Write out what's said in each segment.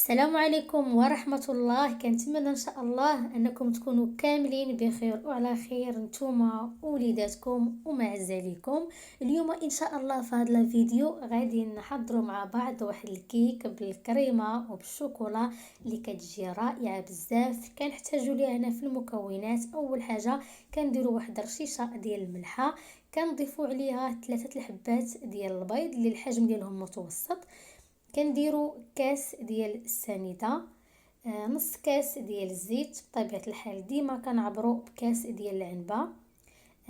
السلام عليكم ورحمة الله. كنتمنى ان شاء الله انكم تكونوا كاملين بخير وعلى خير نتوما ووليداتكم ومعزاليكم. اليوم ان شاء الله في هذا الفيديو غادي نحضروا مع بعض واحد الكيك بالكريمه وبالشوكولا اللي كتجي رائعه بزاف. كنحتاجوا ليها هنا في المكونات. اول حاجه كنديروا واحد رشيشه ديال الملحه، كنضيفوا عليها 3 الحبات ديال البيض اللي الحجم ديالهم متوسط، كنديروا كاس ديال السنيده، نص كاس ديال الزيت. بطبيعه الحال ديما كنعبروا بكاس ديال العنبه.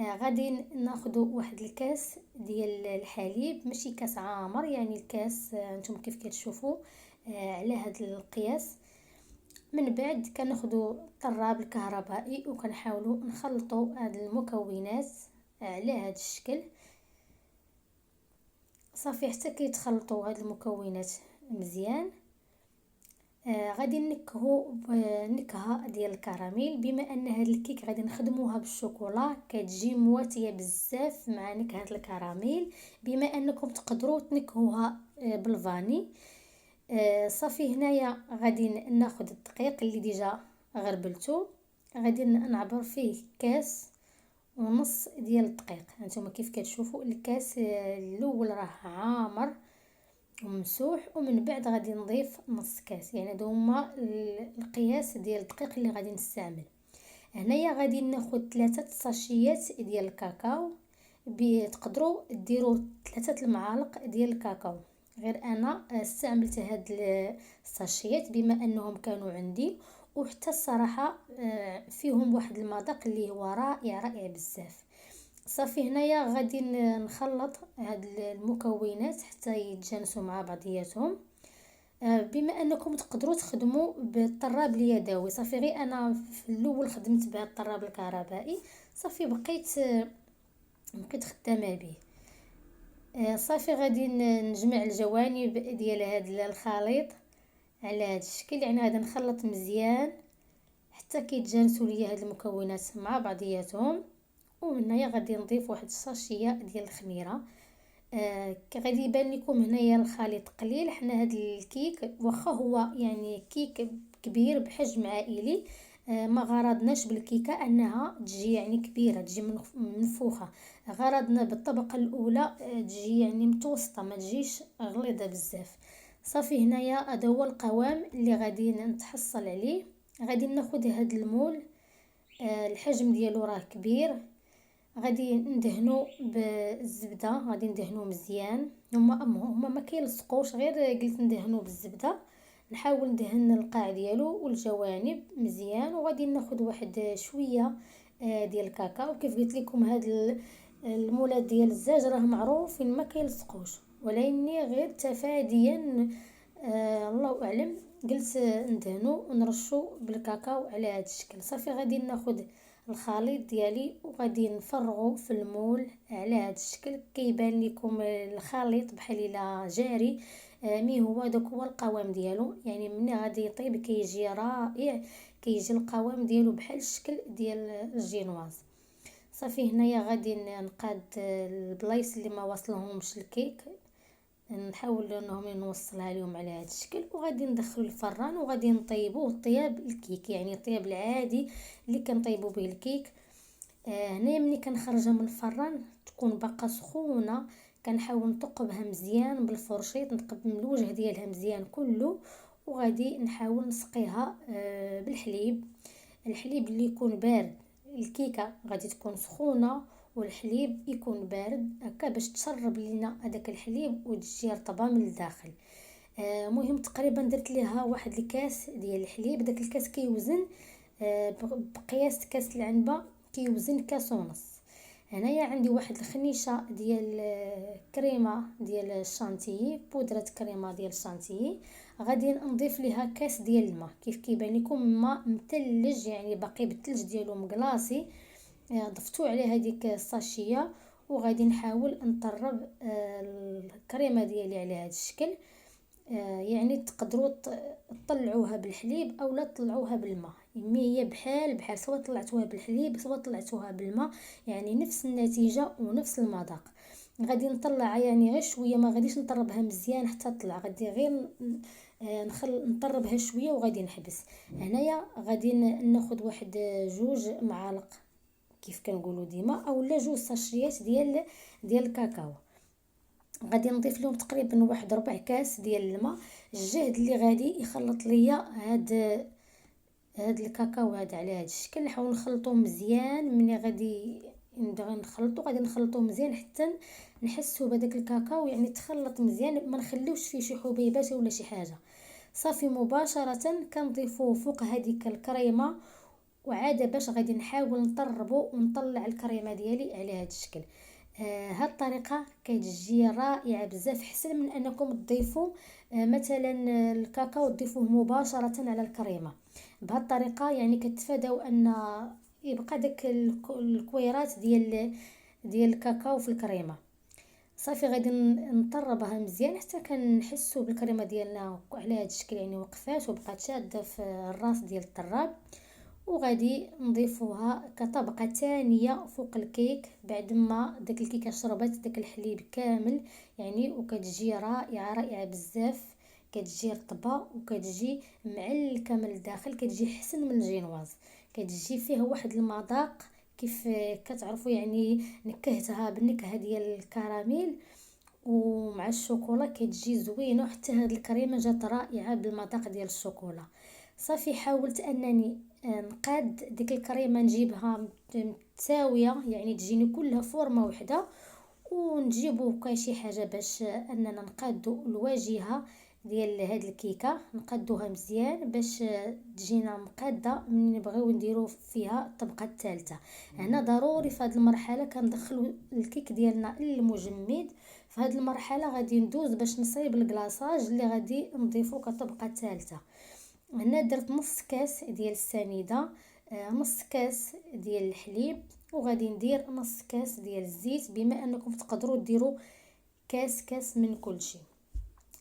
غادي ناخذوا واحد الكاس ديال الحليب، ماشي كاس عامر، يعني الكاس نتوما كيف كتشوفوا على هذا القياس. من بعد كناخذوا الطراب الكهربائي وكنحاولوا نخلطوا هاد المكونات على هذا الشكل صافي حتى كيتخلطوا هاد المكونات مزيان. غادي نكهو بنكهه ديال الكراميل. بما ان هاد الكيك غادي نخدموها بالشوكولا كتجي مواتيه بزاف مع نكهه الكراميل. بما انكم تقدروا تنكهوها بالفاني. صافي هنايا غادي ناخذ الدقيق اللي ديجا غربلته، غادي نعبر فيه كاس ونص ديال الدقيق. هانتوما كيف كتشوفوا الكاس الاول راه عامر وممسوح، ومن بعد غادي نضيف نص كاس، يعني هادو هما القياس ديال الدقيق اللي غادي نستعمل. هنايا غادي ناخذ 3 ساشيات ديال الكاكاو، تقدروا ديروا 3 المعالق ديال الكاكاو، غير انا استعملت هاد الساشيات بما انهم كانوا عندي، وحتى الصراحه فيهم واحد المذاق اللي هو رائع بزاف. صافي هنايا غادي نخلط هاد المكونات حتى يتجانسوا مع بعضياتهم. بما انكم تقدروا تخدموا بالطراب اليدوي، صافي غير انا في الاول خدمت بهذا الطراب الكهربائي، صافي بقيت خدامه به. صافي غادي نجمع الجوانب ديال هذا الخليط على هذا الشكل، يعني غادي نخلط مزيان حتى كيتجانسوا ليا هاد المكونات مع بعضياتهم. ومن هنايا غادي نضيف واحد الساشيه ديال الخميره. غادي يبان لكم هنايا الخليط قليل. حنا هاد الكيك واخا هو يعني كيك كبير بحجم عائلي، ما غرضناش بالكيكه انها تجي يعني كبيره، تجي منفوخه. غرضنا بالطبقه الاولى تجي يعني متوسطه، ما تجيش غليظه بزاف. صافي هنايا هذا هو القوام اللي غادي نتحصل عليه. غادي ناخذ هاد المول، الحجم ديالو راه كبير، غادي ندهنو بالزبده، غادي ندهنو مزيان. هما ما كيلصقوش، غير قلت ندهنو بالزبده. نحاول ندهن القاع ديالو والجوانب مزيان، وغادي ناخذ واحد شويه ديال الكاكاو. كيف قلت لكم هاد المولات ديال الزاج راه معروفين ما كيلصقوش، ولكني غير تفاديا الله اعلم قلت ندهنو ونرشو بالكاكاو على هذا الشكل. صافي غادي ناخذ الخليط ديالي وغادي نفرغه في المول على هذا الشكل. كيبان لكم الخليط بحال الا جاري، مي هو داك هو القوام ديالو، يعني ملي غادي يطيب كيجي رائع، كيجي القوام ديالو بحال الشكل ديال الجينواز. صافي هنايا غادي نقاد البلايص اللي ما واصلهمش الكيك، نحاول انهم نوصلها لهم على هذا الشكل، وغادي ندخل الفران وغادي نطيبوه طياب الكيك، يعني الطياب العادي اللي كنطيبوا به الكيك. هنايا ملي كنخرجها من الفران تكون باقا سخونه، كنحاول نثقبها مزيان بالفرشيط، نثقب من الوجه ديالها مزيان كله، وغادي نحاول نسقيها بالحليب. الحليب اللي يكون بارد، الكيكه غادي تكون سخونه والحليب يكون بارد هكا باش تشرب لينا هذاك الحليب وتجي رطبه من الداخل. مهم تقريبا درت ليها واحد الكاس ديال الحليب. داك الكاس كيوزن بقياس كاس العنبه، كيوزن كاس ونص. هنايا عندي واحد الخنيشه ديال كريمه ديال الشانتيي، بودره كريمه ديال الشانتيي. غادي نضيف ليها كاس ديال الماء، كيف كيبان لكم ماء متلج، يعني باقي بالثلج ديالو مكلاصي. ضفتو عليه هذيك الساشيه، وغادي نحاول نطرب الكريمه ديالي على هذا الشكل. يعني تقدروا تطلعوها بالحليب او لا تطلعوها بالماء، مي هي بحال سواء طلعتوها بالحليب سواء طلعتوها بالماء، يعني نفس النتيجه ونفس المذاق. غادي نطلعها يعني غير شويه، ما غاديش نطربها مزيان حتى تطلع، غادي غير نطربها شويه وغادي نحبس. هنايا غادي ناخذ واحد 2 معالق كيف كنقولوا ديما، اولا 2 ساشيات ديال الكاكاو. غادي نضيف لهم تقريبا واحد 4 كاس ديال الماء. الجهد اللي غادي يخلط ليا هاد الكاكاو هذا على هاد الشكل. نحاول نخلطوه مزيان. ملي غادي نبغي نخلطو غادي نخلطوه مزيان حتى نحسو بهداك الكاكاو يعني تخلط مزيان، ما نخليوش فيه شي حبيبات ولا شي حاجه. صافي مباشره كنضيفوه فوق هذيك الكريمه، وعاده باش غادي نحاول نطربو ونطلع الكريمه ديالي على هذا الشكل. هاد الطريقه كتجي رائعه بزاف، احسن من انكم تضيفوا مثلا الكاكاو تضيفوه مباشره على الكريمه. بهاد الطريقه يعني كتفاداو ان يبقى داك الكويرات ديال الكاكاو في الكريمه. صافي غادي نطربها مزيان حتى كنحسوا بالكريمه ديالنا على هذا الشكل، يعني وقفات وبقات شاده في الراس ديال الطراب. وغادي نضيفوها كطبقه ثانيه فوق الكيك بعد ما داك الكيكه شربت داك الحليب كامل يعني. وكتجي رائعه رائعه بزاف، كتجي رطبه وكتجي معلكه من الداخل، كتجي حسن من الجينواز، كتجي فيها واحد المذاق كيف كتعرفوا يعني نكهتها بالنكهه ديال الكراميل ومع الشوكولا كتجي زوينه. حتى هاد الكريمه جات رائعه بالمذاق ديال الشوكولا. صافي حاولت انني نقاد ديك الكريمه نجيبها متساويه يعني تجيني كلها فورمه وحده، ونجيبو كشي حاجه باش اننا نقادو الواجهه ديال هاد الكيكه، نقادوها مزيان باش تجينا مقاده من نبغيو نديرو فيها الطبقه الثالثه. هنا ضروري في هاد المرحله كندخلو الكيك ديالنا للمجمد. في هاد المرحله غادي ندوز باش نصايب الكلاصاج اللي غادي نضيفو كطبقه ثالثه. هنا درت نص كاس ديال السنيده، نص كاس ديال الحليب، وغادي ندير نص كاس ديال الزيت، بما انكم تقدروا ديروا كاس من كل شيء.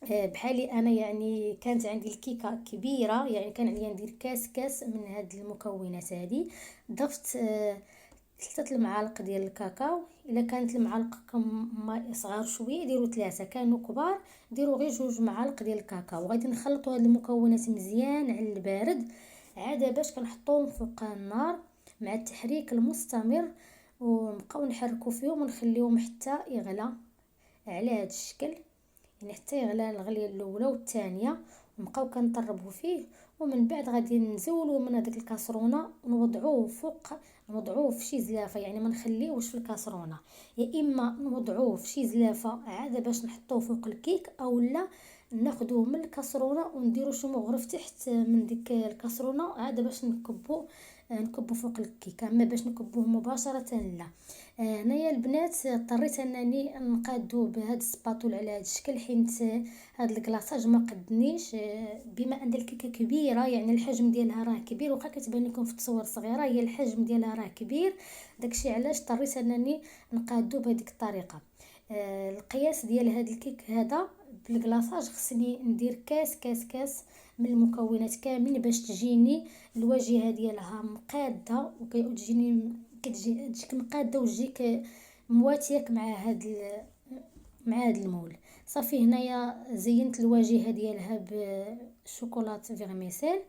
بحالي انا يعني كانت عندي الكيكه كبيره يعني كان عليا ندير كاس من هاد المكونات هذه. ضفت 3 المعالق ديال الكاكاو. الا كانت المعالق صغار شويه ديروا 3، كانوا كبار ديروا غير 2 معالق ديال الكاكاو. غادي نخلطوا هاد المكونات مزيان على البارد عاده باش كنحطوهم فوق النار مع التحريك المستمر، ونبقاو نحركوا فيهم ونخليهم حتى يغلى على هذا الشكل، يعني حتى يغلى الغليه الاولى والثانيه، ونبقاو كنطربوا فيه. ومن بعد غادي نزولوا من هذيك الكاسرونه ونوضعوه فوق، نوضعوه في شي زلافه يعني ما نخليوش في الكاسرونه، يا اما نوضعوه في شي زلافه عاده باش نحطوه فوق الكيك، او لا ناخذوه من الكاسرونه ونديروا شي مغرف تحت من ديك الكاسرونه عاده باش نكبو فوق الكيكه. اما باش نكبوه مباشره لا. هنايا البنات اضطريت انني نقادو بهاد السباطول على هاد الشكل حيت هاد الكلاصاج ما قدنيش. بما ان الكيكه كبيره يعني الحجم ديالها راه كبير، وخا كتبان لكم في التصوير صغيره هي الحجم ديالها راه كبير، داكشي علاش اضطريت انني نقادو بهذيك الطريقه. القياس ديال هاد الكيك هذا بالكلاصاج خصني ندير كاس من المكونات كاملين باش تجيني الواجهه ديالها مقاده وكتجيني تجيك مقاده وتجيك مواتيك مع هاد المول. صافي هنايا زينت الواجهه ديالها بالشوكولات فيرميسيل،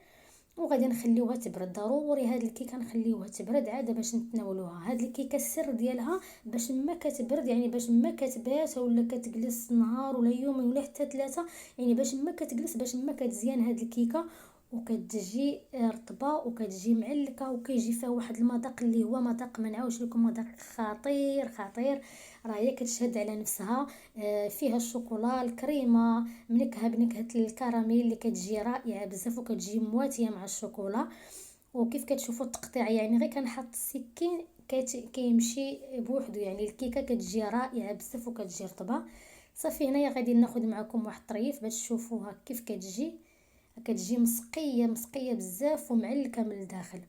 وغادي نخليوها تبرد. ضروري هاد الكيكه نخليوها تبرد عاده باش نتناولوها. هاد الكيكه السر ديالها باش ما كتبرد يعني باش ما كتبات ولا كتجلس نهار ولا يومين ولا حتى 3، يعني باش ما كتجلس باش ما كتزيان هاد الكيكه وكتجي رطبه وكتجي معلكه وكيجي فيها واحد المذاق اللي هو مذاق ما نعاودش لكم، مذاق خطير خطير. راه هي كتشهد على نفسها. فيها الشوكولا الكريمه منكهه بنكهه الكراميل اللي كتجي رائعه بزاف وكتجي مواتيه مع الشوكولا. وكيف كتشوفوا التقطيع يعني غير كنحط السكين كيمشي بوحدو، يعني الكيكه كتجي رائعه بزاف وكتجي رطبه. صافي هنايا غادي ناخذ معكم واحد الطريف باش تشوفوها كيف كتجي مسقيه بزاف ومعلكه من الداخل.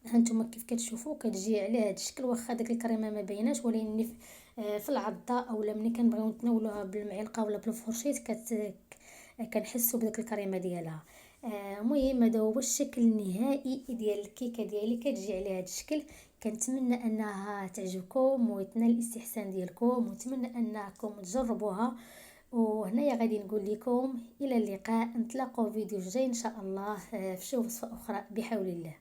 هانتوما كيف كتشوفوا كتجي على هذا الشكل، واخا داك الكريمه ما بيناش ولكن في العضه اولا ملي كنبغيو نتناولوها بالمعلقه ولا بالفرشيط كنحسوا بداك الكريمه ديالها. المهم هذا هو الشكل النهائي ديال الكيكه ديالي كتجي على هذا الشكل. كنتمنى انها تعجبكم وتنال الاستحسان ديالكم، ونتمنى انكم تجربوها وهنايا غادي نقول لكم الى اللقاء، نتلاقاو فيديو جاي ان شاء الله في شي وصفة اخرى بحول الله.